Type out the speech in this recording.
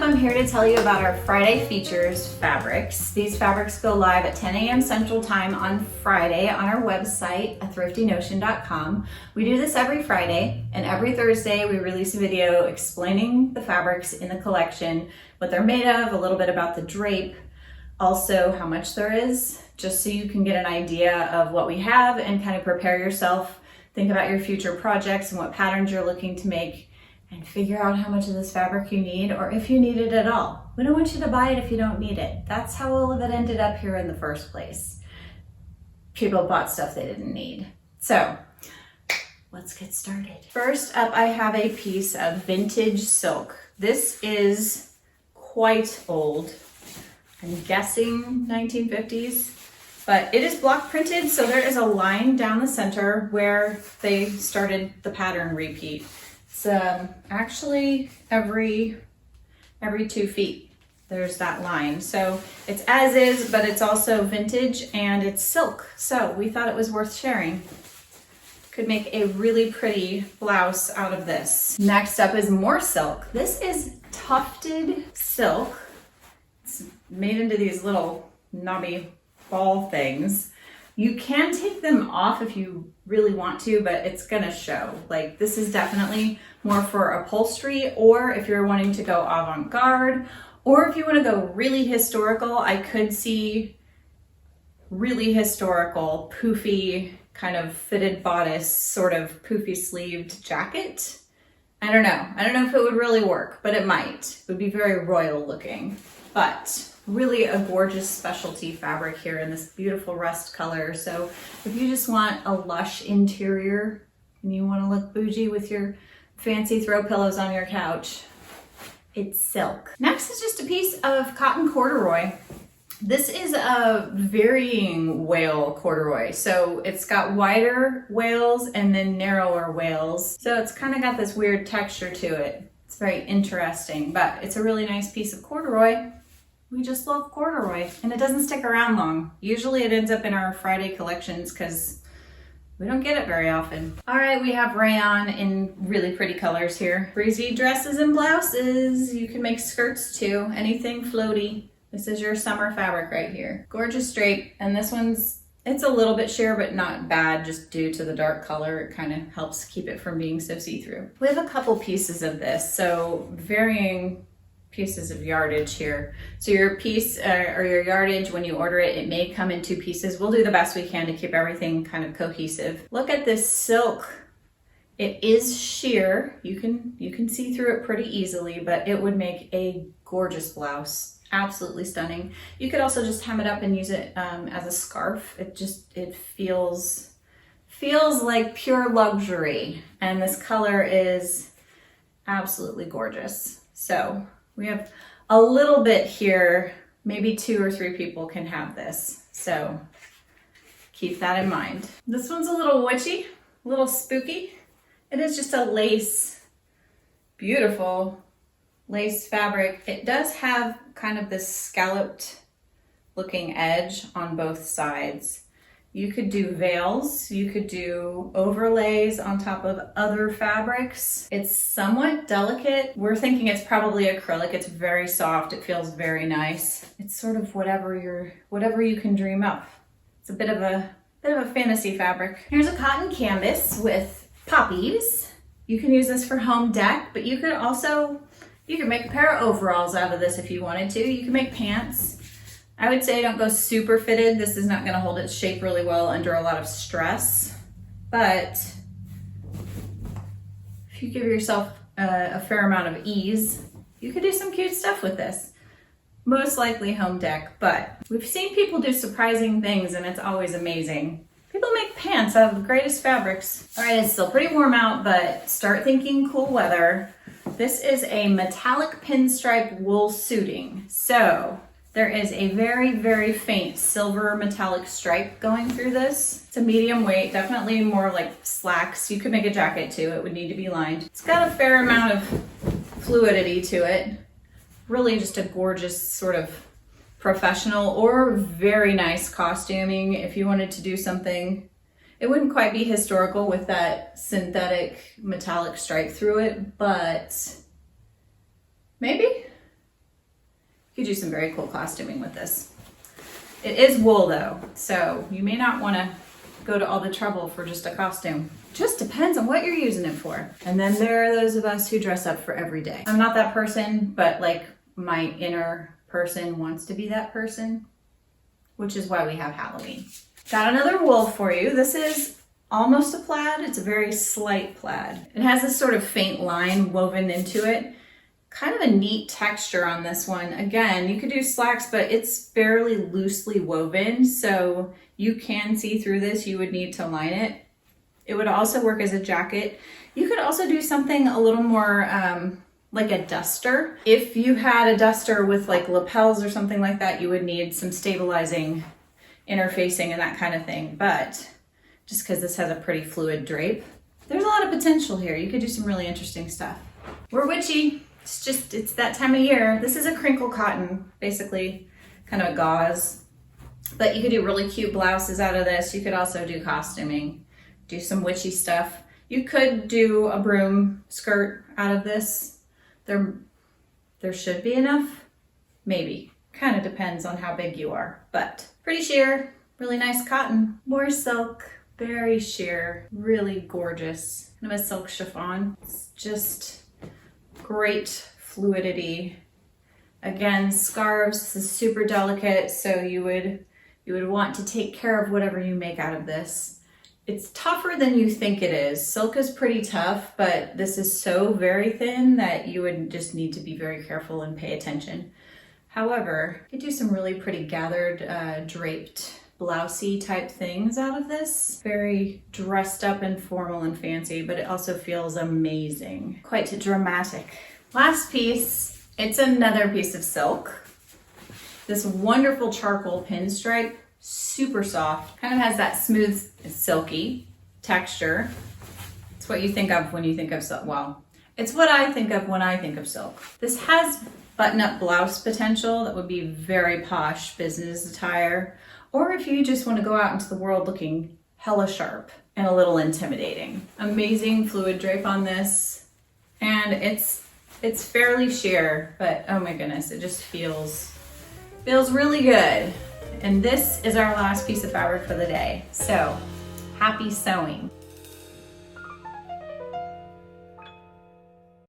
I'm here to tell you about our Friday features fabrics. These fabrics go live at 10 a.m. Central Time on Friday on our website at thriftynotion.com. We do this every Friday, and every Thursday we release a video explaining the fabrics in the collection, what they're made of, a little bit about the drape, also how much there is, just so you can get an idea of what we have and kind of prepare yourself, think about your future projects and what patterns you're looking to make, and figure out how much of this fabric you need, or if you need it at all. We don't want you to buy it if you don't need it. That's how all of it ended up here in the first place. People bought stuff they didn't need. So let's get started. First up, I have a piece of vintage silk. This is quite old. I'm guessing 1950s, but it is block printed, so there is a line down the center where they started the pattern repeat. It's actually every 2 feet there's that line, so it's as is, but it's also vintage and it's silk, so we thought it was worth sharing. Could make a really pretty blouse out of this. Next up is more silk. This is tufted silk. It's made into these little knobby ball things. You can take them off if you really want to, but it's gonna show. Like, this is definitely more for upholstery, or if you're wanting to go avant-garde, or if you wanna go really historical. I could see really historical, poofy, kind of fitted bodice, sort of poofy sleeved jacket. I don't know if it would really work, but it might. It would be very royal looking, but really a gorgeous specialty fabric here in this beautiful rust color. So if you just want a lush interior and you want to look bougie with your fancy throw pillows on your couch, it's silk. Next is just a piece of cotton corduroy. This is a varying wale corduroy. So it's got wider wales and then narrower wales. So it's kind of got this weird texture to it. It's very interesting, but it's a really nice piece of corduroy. We just love corduroy, and it doesn't stick around long. Usually it ends up in our Friday collections because we don't get it very often. All right, we have rayon in really pretty colors here. Breezy dresses and blouses. You can make skirts too, anything floaty. This is your summer fabric right here. Gorgeous drape, and this one's, it's a little bit sheer, but not bad just due to the dark color. It kind of helps keep it from being so see-through. We have a couple pieces of this, so varying pieces of yardage here. So your piece or your yardage, when you order it, it may come in 2 pieces. We'll do the best we can to keep everything kind of cohesive. Look at this silk. It is sheer. You can see through it pretty easily, but it would make a gorgeous blouse. Absolutely stunning. You could also just hem it up and use it as a scarf. It feels like pure luxury, and this color is absolutely gorgeous. So we have a little bit here, maybe 2 or 3 people can have this. So keep that in mind. This one's a little witchy, a little spooky. It is just a lace, beautiful lace fabric. It does have kind of this scalloped looking edge on both sides. You could do veils, you could do overlays on top of other fabrics. It's somewhat delicate. We're thinking it's probably acrylic. It's very soft. It feels very nice. It's sort of whatever you can dream up. It's a bit of a fantasy fabric. Here's a cotton canvas with poppies. You can use this for home dec, but you could make a pair of overalls out of this if you wanted to. You can make pants. I would say don't go super fitted. This is not going to hold its shape really well under a lot of stress, but if you give yourself a fair amount of ease, you could do some cute stuff with this. Most likely home dec, but we've seen people do surprising things, and it's always amazing. People make pants out of the greatest fabrics. All right, it's still pretty warm out, but start thinking cool weather. This is a metallic pinstripe wool suiting. So there is a very, very faint silver metallic stripe going through this. It's a medium weight, definitely more like slacks. You could make a jacket too, it would need to be lined. It's got a fair amount of fluidity to it. Really just a gorgeous sort of professional or very nice costuming if you wanted to do something. It wouldn't quite be historical with that synthetic metallic stripe through it, but maybe. You could do some very cool costuming with this. It is wool though, so you may not want to go to all the trouble for just a costume. Just depends on what you're using it for. And then there are those of us who dress up for every day. I'm not that person, but like my inner person wants to be that person, which is why we have Halloween. Got another wool for you. This is almost a plaid. It's a very slight plaid. It has this sort of faint line woven into it. Kind of a neat texture on this one. Again, you could do slacks, but it's fairly loosely woven, so you can see through this. You would need to line it. It would also work as a jacket. You could also do something a little more like a duster. If you had a duster with like lapels or something like that, you would need some stabilizing interfacing and that kind of thing. But just because this has a pretty fluid drape, there's a lot of potential here. You could do some really interesting stuff. We're witchy. It's that time of year. This is a crinkle cotton, basically kind of a gauze, but you could do really cute blouses out of this. You could also do costuming, do some witchy stuff. You could do a broom skirt out of this. There should be enough, maybe. Kind of depends on how big you are, but pretty sheer, really nice cotton. More silk, very sheer, really gorgeous. Kind of a silk chiffon. It's just great fluidity. Again, scarves, this is super delicate, so you would want to take care of whatever you make out of this. It's tougher than you think it is. Silk is pretty tough, but this is so very thin that you would just need to be very careful and pay attention. However, you could do some really pretty gathered, draped, blousey type things out of this. Very dressed up and formal and fancy, but it also feels amazing. Quite dramatic. Last piece, it's another piece of silk. This wonderful charcoal pinstripe, super soft. Kind of has that smooth, silky texture. It's what you think of when you think of silk. Well, it's what I think of when I think of silk. This has button-up blouse potential that would be very posh business attire, or if you just want to go out into the world looking hella sharp and a little intimidating. Amazing fluid drape on this, and it's fairly sheer, but oh my goodness, it just feels really good. And this is our last piece of fabric for the day. So happy sewing.